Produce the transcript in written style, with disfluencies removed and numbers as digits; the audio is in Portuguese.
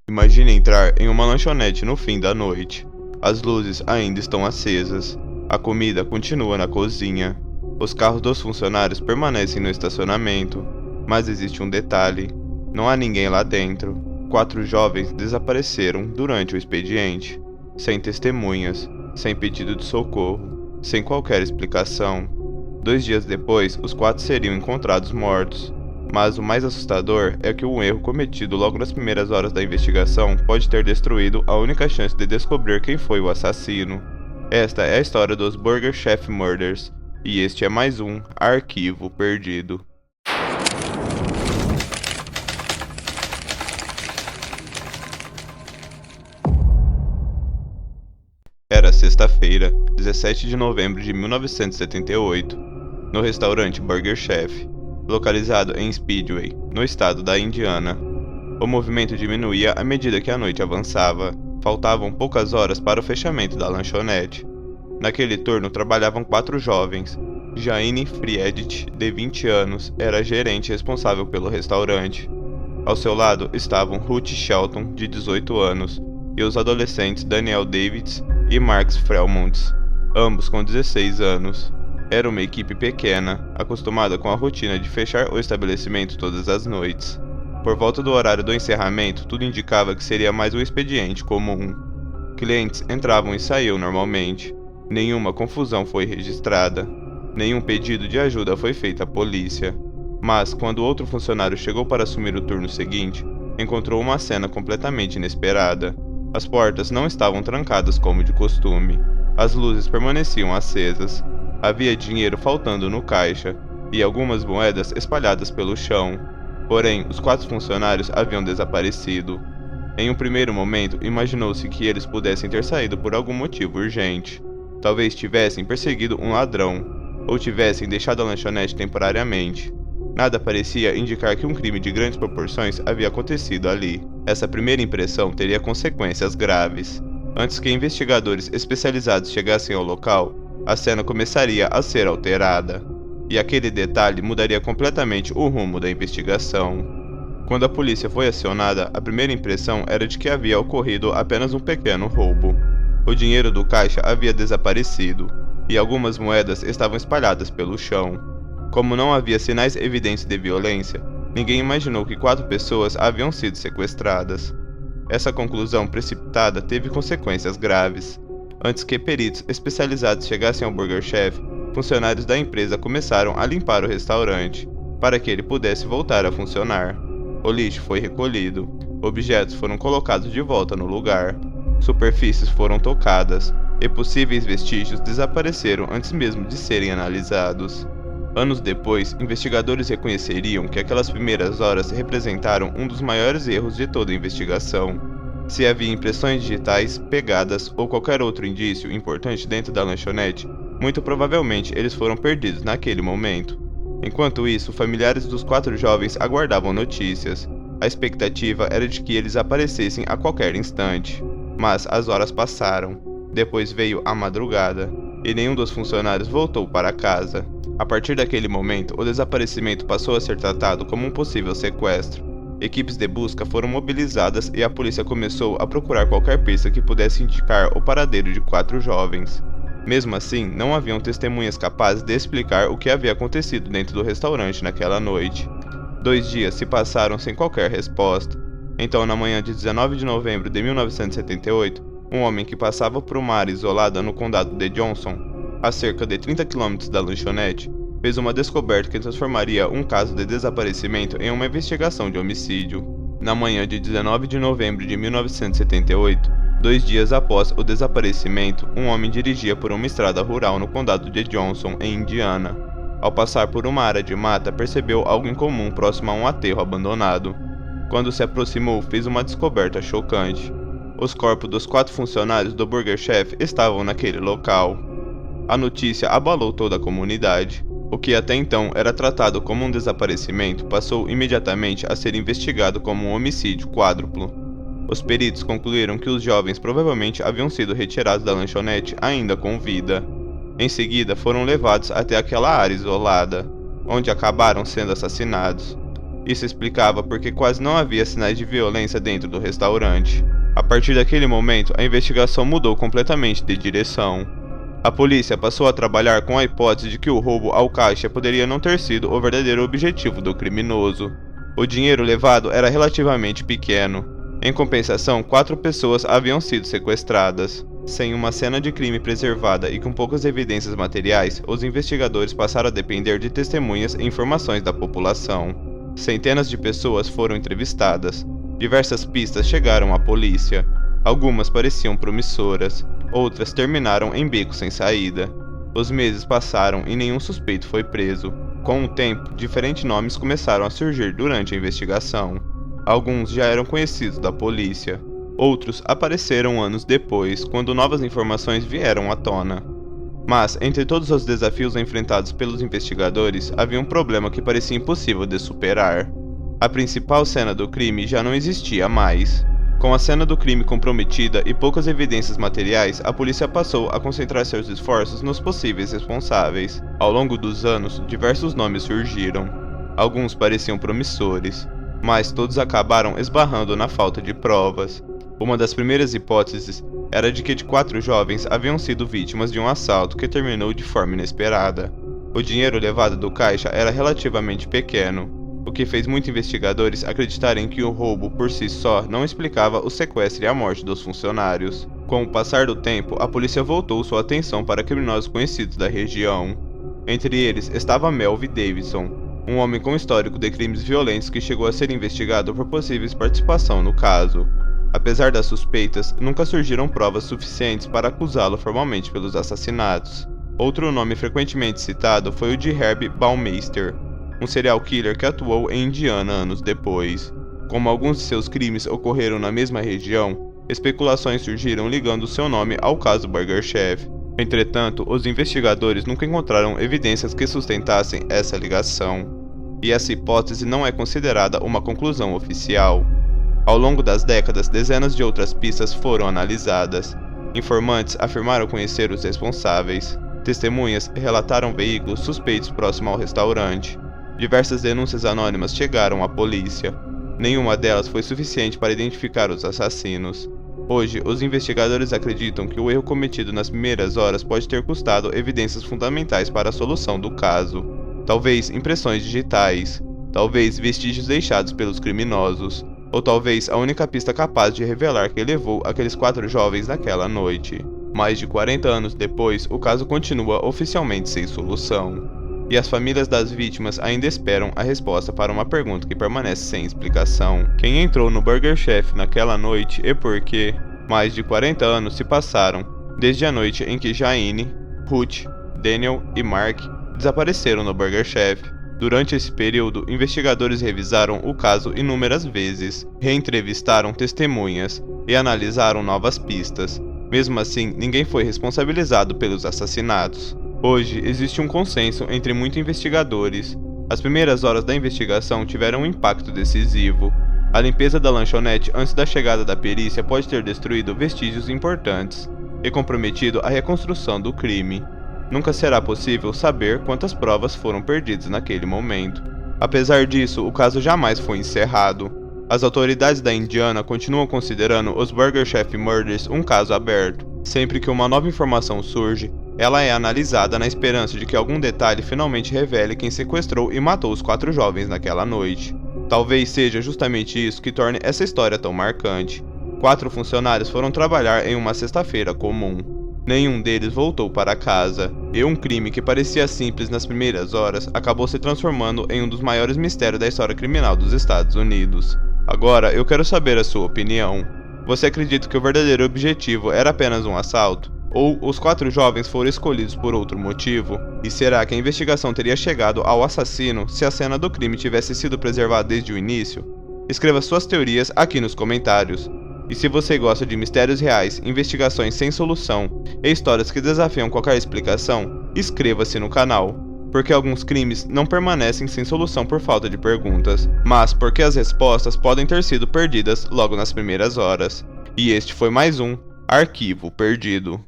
Imagine entrar em uma lanchonete no fim da noite. As luzes ainda estão acesas. A comida continua na cozinha. Os carros dos funcionários permanecem no estacionamento. Mas existe um detalhe: não há ninguém lá dentro. 4 jovens desapareceram durante o expediente, sem testemunhas, sem pedido de socorro, sem qualquer explicação. 2 dias depois, os 4 seriam encontrados mortos. Mas o mais assustador é que um erro cometido logo nas primeiras horas da investigação pode ter destruído a única chance de descobrir quem foi o assassino. Esta é a história dos Burger Chef Murders, e este é mais um Arquivo Perdido. Era sexta-feira, 17 de novembro de 1978, no restaurante Burger Chef, localizado em Speedway, no estado da Indiana. O movimento diminuía à medida que a noite avançava. Faltavam poucas horas para o fechamento da lanchonete. Naquele turno trabalhavam 4 jovens. Jane Friedrich, de 20 anos, era a gerente responsável pelo restaurante. Ao seu lado estavam Ruth Shelton, de 18 anos, e os adolescentes Daniel Davids e Marx Frelmonts, ambos com 16 anos. Era uma equipe pequena, acostumada com a rotina de fechar o estabelecimento todas as noites. Por volta do horário do encerramento, tudo indicava que seria mais um expediente comum. Clientes entravam e saíam normalmente. Nenhuma confusão foi registrada. Nenhum pedido de ajuda foi feito à polícia. Mas, quando outro funcionário chegou para assumir o turno seguinte, encontrou uma cena completamente inesperada. As portas não estavam trancadas como de costume. As luzes permaneciam acesas. Havia dinheiro faltando no caixa e algumas moedas espalhadas pelo chão. Porém, os 4 funcionários haviam desaparecido. Em um primeiro momento, imaginou-se que eles pudessem ter saído por algum motivo urgente. Talvez tivessem perseguido um ladrão, ou tivessem deixado a lanchonete temporariamente. Nada parecia indicar que um crime de grandes proporções havia acontecido ali. Essa primeira impressão teria consequências graves. Antes que investigadores especializados chegassem ao local, a cena começaria a ser alterada, e aquele detalhe mudaria completamente o rumo da investigação. Quando a polícia foi acionada, a primeira impressão era de que havia ocorrido apenas um pequeno roubo. O dinheiro do caixa havia desaparecido, e algumas moedas estavam espalhadas pelo chão. Como não havia sinais evidentes de violência, ninguém imaginou que 4 pessoas haviam sido sequestradas. Essa conclusão precipitada teve consequências graves. Antes que peritos especializados chegassem ao Burger Chef, funcionários da empresa começaram a limpar o restaurante, para que ele pudesse voltar a funcionar. O lixo foi recolhido, objetos foram colocados de volta no lugar, superfícies foram tocadas, e possíveis vestígios desapareceram antes mesmo de serem analisados. Anos depois, investigadores reconheceriam que aquelas primeiras horas representaram um dos maiores erros de toda a investigação. Se havia impressões digitais, pegadas ou qualquer outro indício importante dentro da lanchonete, muito provavelmente eles foram perdidos naquele momento. Enquanto isso, familiares dos 4 jovens aguardavam notícias. A expectativa era de que eles aparecessem a qualquer instante. Mas as horas passaram. Depois veio a madrugada, e nenhum dos funcionários voltou para casa. A partir daquele momento, o desaparecimento passou a ser tratado como um possível sequestro. Equipes de busca foram mobilizadas e a polícia começou a procurar qualquer pista que pudesse indicar o paradeiro de 4 jovens. Mesmo assim, não haviam testemunhas capazes de explicar o que havia acontecido dentro do restaurante naquela noite. 2 dias se passaram sem qualquer resposta. Então, na manhã de 19 de novembro de 1978, um homem que passava por uma área isolada no condado de Johnson, a cerca de 30 km da lanchonete, fez uma descoberta que transformaria um caso de desaparecimento em uma investigação de homicídio. Na manhã de 19 de novembro de 1978, 2 dias após o desaparecimento, um homem dirigia por uma estrada rural no condado de Johnson, em Indiana. Ao passar por uma área de mata, percebeu algo incomum próximo a um aterro abandonado. Quando se aproximou, fez uma descoberta chocante. Os corpos dos 4 funcionários do Burger Chef estavam naquele local. A notícia abalou toda a comunidade. O que até então era tratado como um desaparecimento passou imediatamente a ser investigado como um homicídio quádruplo. Os peritos concluíram que os jovens provavelmente haviam sido retirados da lanchonete ainda com vida. Em seguida, foram levados até aquela área isolada, onde acabaram sendo assassinados. Isso explicava porque quase não havia sinais de violência dentro do restaurante. A partir daquele momento, a investigação mudou completamente de direção. A polícia passou a trabalhar com a hipótese de que o roubo ao caixa poderia não ter sido o verdadeiro objetivo do criminoso. O dinheiro levado era relativamente pequeno. Em compensação, 4 pessoas haviam sido sequestradas. Sem uma cena de crime preservada e com poucas evidências materiais, os investigadores passaram a depender de testemunhas e informações da população. Centenas de pessoas foram entrevistadas. Diversas pistas chegaram à polícia. Algumas pareciam promissoras, outras terminaram em becos sem saída. Os meses passaram e nenhum suspeito foi preso. Com o tempo, diferentes nomes começaram a surgir durante a investigação. Alguns já eram conhecidos da polícia. Outros apareceram anos depois, quando novas informações vieram à tona. Mas, entre todos os desafios enfrentados pelos investigadores, havia um problema que parecia impossível de superar. A principal cena do crime já não existia mais. Com a cena do crime comprometida e poucas evidências materiais, a polícia passou a concentrar seus esforços nos possíveis responsáveis. Ao longo dos anos, diversos nomes surgiram. Alguns pareciam promissores, mas todos acabaram esbarrando na falta de provas. Uma das primeiras hipóteses era de que 4 jovens haviam sido vítimas de um assalto que terminou de forma inesperada. O dinheiro levado do caixa era relativamente pequeno, o que fez muitos investigadores acreditarem que o roubo por si só não explicava o sequestro e a morte dos funcionários. Com o passar do tempo, a polícia voltou sua atenção para criminosos conhecidos da região. Entre eles estava Melvin Davidson, um homem com histórico de crimes violentos que chegou a ser investigado por possível participação no caso. Apesar das suspeitas, nunca surgiram provas suficientes para acusá-lo formalmente pelos assassinatos. Outro nome frequentemente citado foi o de Herb Baumeister, um serial killer que atuou em Indiana anos depois. Como alguns de seus crimes ocorreram na mesma região, especulações surgiram ligando seu nome ao caso Burger Chef. Entretanto, os investigadores nunca encontraram evidências que sustentassem essa ligação, e essa hipótese não é considerada uma conclusão oficial. Ao longo das décadas, dezenas de outras pistas foram analisadas. Informantes afirmaram conhecer os responsáveis. Testemunhas relataram veículos suspeitos próximo ao restaurante. Diversas denúncias anônimas chegaram à polícia. Nenhuma delas foi suficiente para identificar os assassinos. Hoje, os investigadores acreditam que o erro cometido nas primeiras horas pode ter custado evidências fundamentais para a solução do caso. Talvez impressões digitais, talvez vestígios deixados pelos criminosos, ou talvez a única pista capaz de revelar quem levou aqueles 4 jovens naquela noite. Mais de 40 anos depois, o caso continua oficialmente sem solução. E as famílias das vítimas ainda esperam a resposta para uma pergunta que permanece sem explicação. Quem entrou no Burger Chef naquela noite e por quê? Mais de 40 anos se passaram, desde a noite em que Jayne, Ruth, Daniel e Mark desapareceram no Burger Chef. Durante esse período, investigadores revisaram o caso inúmeras vezes, reentrevistaram testemunhas e analisaram novas pistas. Mesmo assim, ninguém foi responsabilizado pelos assassinatos. Hoje, existe um consenso entre muitos investigadores. As primeiras horas da investigação tiveram um impacto decisivo. A limpeza da lanchonete antes da chegada da perícia pode ter destruído vestígios importantes e comprometido a reconstrução do crime. Nunca será possível saber quantas provas foram perdidas naquele momento. Apesar disso, o caso jamais foi encerrado. As autoridades da Indiana continuam considerando os Burger Chef Murders um caso aberto. Sempre que uma nova informação surge, ela é analisada na esperança de que algum detalhe finalmente revele quem sequestrou e matou os 4 jovens naquela noite. Talvez seja justamente isso que torne essa história tão marcante. 4 funcionários foram trabalhar em uma sexta-feira comum. Nenhum deles voltou para casa, e um crime que parecia simples nas primeiras horas acabou se transformando em um dos maiores mistérios da história criminal dos Estados Unidos. Agora, eu quero saber a sua opinião. Você acredita que o verdadeiro objetivo era apenas um assalto? Ou os 4 jovens foram escolhidos por outro motivo? E será que a investigação teria chegado ao assassino se a cena do crime tivesse sido preservada desde o início? Escreva suas teorias aqui nos comentários. E se você gosta de mistérios reais, investigações sem solução e histórias que desafiam qualquer explicação, inscreva-se no canal, porque alguns crimes não permanecem sem solução por falta de perguntas, mas porque as respostas podem ter sido perdidas logo nas primeiras horas. E este foi mais um Arquivo Perdido.